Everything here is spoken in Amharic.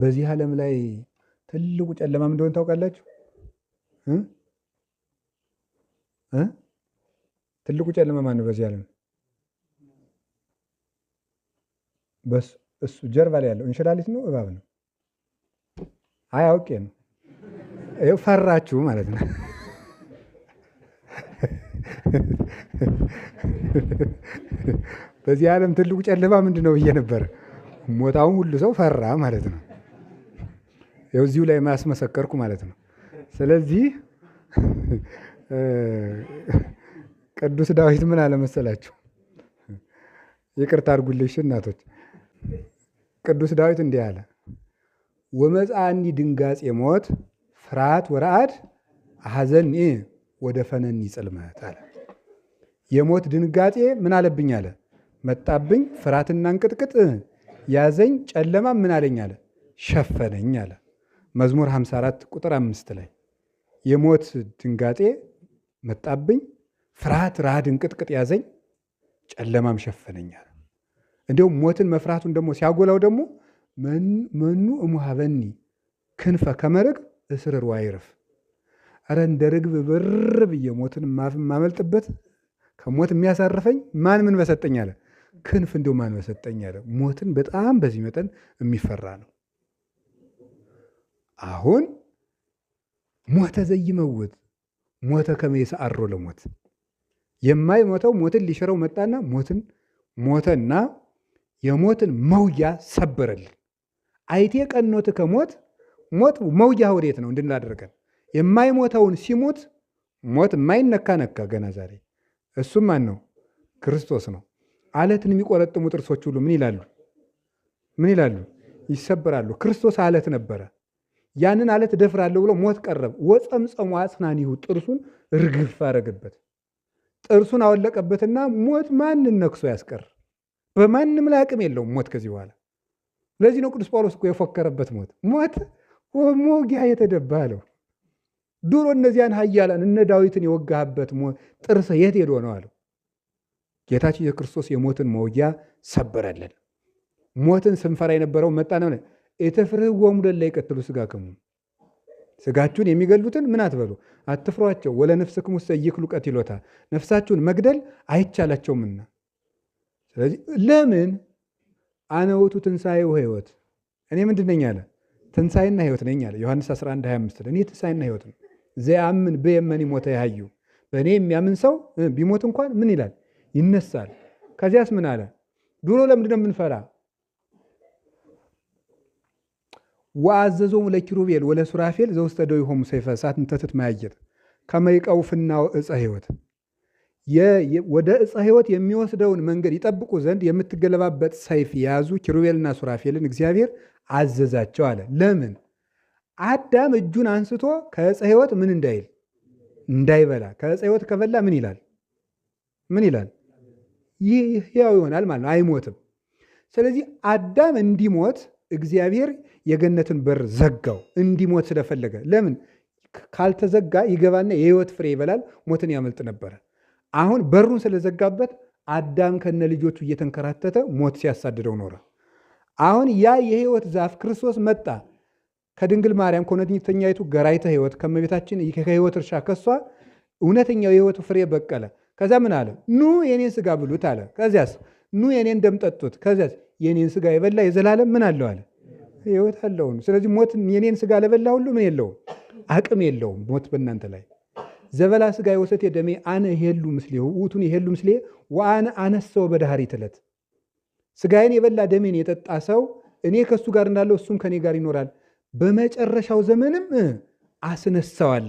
በዚህ ዓለም ላይ ትልቁ ጨለማ ምን እንደሆነ ታውቃላችሁ? ትልቁ ጨለማ ማን ነው? በዚህ ዓለም እሱ ጀርባ ላይ ያለው እንሽላሊት ነው እባብ ነው? አይ አውቄ ነው። ይኸው ፈራችሁ ማለት ነው። በዚህ ዓለም ትልቁ ጨለማ ምንድን ነው ብዬ ነበረ። ሞታውን ሁሉ ሰው ፈራ ማለት ነው። ይኸው እዚሁ ላይ ማስመሰከርኩ ማለት ነው። ስለዚህ ቅዱስ ዳዊት ምን አለ መሰላችሁ? ይቅርታ አድርጉልኝ እናቶች። ቅዱስ ዳዊት እንዲህ አለ፣ ወመጽአኒ ድንጋጼ ሞት ፍርሃት ወረአድ አሐዘኒ ወደ ፈነኒ ጽልመት አለ። የሞት ድንጋጤ ምን አለብኝ አለ? መጣብኝ። ፍርሃትና እንቅጥቅጥ ያዘኝ። ጨለማ ምን አለኝ አለ? ሸፈነኝ አለ። መዝሙር 54 ቁጥር 5 ላይ የሞት ድንጋጤ መጣብኝ፣ ፍርሃት ረሃድ እንቅጥቅጥ ያዘኝ፣ ጨለማም ሸፈነኝ አለ። እንዲሁም ሞትን መፍራቱን ደግሞ ሲያጎላው ደግሞ መኑ እሙሃበኒ ክንፈ ከመርግብ እስርር ዋይረፍ። አረ እንደ ርግብ ብር ብዬ ሞትን ማመልጥበት ከሞት የሚያሳርፈኝ ማን ምን በሰጠኝ አለ? ክንፍ እንዲሁ ማን በሰጠኝ አለ። ሞትን በጣም በዚህ መጠን የሚፈራ ነው። አሁን ሞተ ዘይመውት ሞተ ከመ ይስዓሮ ለሞት፣ የማይሞተው ሞትን ሊሽረው መጣና ሞተና የሞትን መውጊያ ሰበረልን። አይቴ ቀኖት ከሞት ሞት መውጊያ ወዴት ነው እንድናደርገን? የማይሞተውን ሲሞት ሞት የማይነካ ነካ ገና ዛሬ። እሱም ማን ነው? ክርስቶስ ነው። አለትን የሚቆረጥሙ ጥርሶች ሁሉ ምን ይላሉ? ይሰበራሉ። ክርስቶስ አለት ነበረ። ያንን አለት እደፍራለሁ ብሎ ሞት ቀረብ። ወፀምፀሙ አጽናኒሁ፣ ጥርሱን ርግፍ አረገበት። ጥርሱን አወለቀበትና ሞት ማንን ነክሶ ያስቀር? በማንም ላይ አቅም የለውም ሞት ከዚህ በኋላ። ለዚህ ነው ቅዱስ ጳውሎስ እኮ የፎከረበት ሞት ሞጊያ የተደባ አለው። ድሮ እነዚያን ኃያላን እነ ዳዊትን የወጋህበት ጥርስ የት ሄዶ ነው አለው። ጌታችን የክርስቶስ የሞትን መውጊያ ሰበረልን። ሞትን ስንፈራ የነበረው መጣ ነው። የተፍርህዎሙ ለእለ ይቀትሉ ሥጋክሙ፣ ሥጋችሁን የሚገሉትን ምን አትበሉ አትፍሯቸው። ወለነፍስክሙሰ ኢይክሉ ቀትሎታ፣ ነፍሳችሁን መግደል አይቻላቸውምና። ስለዚህ ለምን አነ ውእቱ ትንሣኤ ወሕይወት፣ እኔ ምንድን ነኝ አለ? ትንሣኤና ሕይወት ነኝ አለ ዮሐንስ 11:25 እኔ ትንሣኤና ሕይወት ነው። ዘያምን በየመኒ ሞተ ያህዩ፣ በእኔ የሚያምን ሰው ቢሞት እንኳን ምን ይላል? ይነሳል። ከዚያስ ምን አለ? ድሮ ለምንድን ነው የምንፈራ? ወአዘዞሙ ለኪሩቤል ወለሱራፌል ዘውስተ ደዊሆሙ ሰይፈ እሳት እንተ ትትማየጥ ከመ ይቀውፍና ዕፀ ሕይወት፣ ወደ ዕፀ ሕይወት የሚወስደውን መንገድ ይጠብቁ ዘንድ የምትገለባበጥ ሰይፍ የያዙ ኪሩቤልና ሱራፌልን እግዚአብሔር አዘዛቸው አለ። ለምን? አዳም እጁን አንስቶ ከዕፀ ሕይወት ምን እንዳይበላ። ከዕፀ ሕይወት ከበላ ምን ይላል? ይህ ሕያው ይሆናል ማለት ነው፣ አይሞትም። ስለዚህ አዳም እንዲሞት እግዚአብሔር የገነትን በር ዘጋው፣ እንዲሞት ስለፈለገ። ለምን? ካልተዘጋ ይገባና የሕይወት ፍሬ ይበላል፣ ሞትን ያመልጥ ነበረ። አሁን በሩን ስለዘጋበት አዳም ከነ ልጆቹ እየተንከራተተ ሞት ሲያሳድደው ኖረ። አሁን ያ የሕይወት ዛፍ ክርስቶስ መጣ። ከድንግል ማርያም ከእውነተኛይቱ ገራይተ ሕይወት ከመቤታችን ከሕይወት እርሻ ከሷ እውነተኛው የሕይወት ፍሬ በቀለ። ከዛ ምን አለ? ኑ የኔን ሥጋ ብሉት አለ። ከዚያስ ኑ የኔን ደም ጠጡት። ከዚያስ የኔን ሥጋ የበላ የዘላለም ምን አለው አለ? ሕይወት አለው። ስለዚህ ሞት የኔን ሥጋ ለበላ ሁሉ ምን የለውም? አቅም የለውም ሞት በእናንተ ላይ። ዘበላ ሥጋ የወሰት የደሜ አነ ይሄሉ ምስሌ ውእቱን ይሄሉ ምስሌ ወአነ አነሰው በዳህሪት ዕለት፣ ሥጋዬን የበላ ደሜን የጠጣ ሰው እኔ ከእሱ ጋር እንዳለው እሱም ከኔ ጋር ይኖራል፣ በመጨረሻው ዘመንም አስነሳዋል።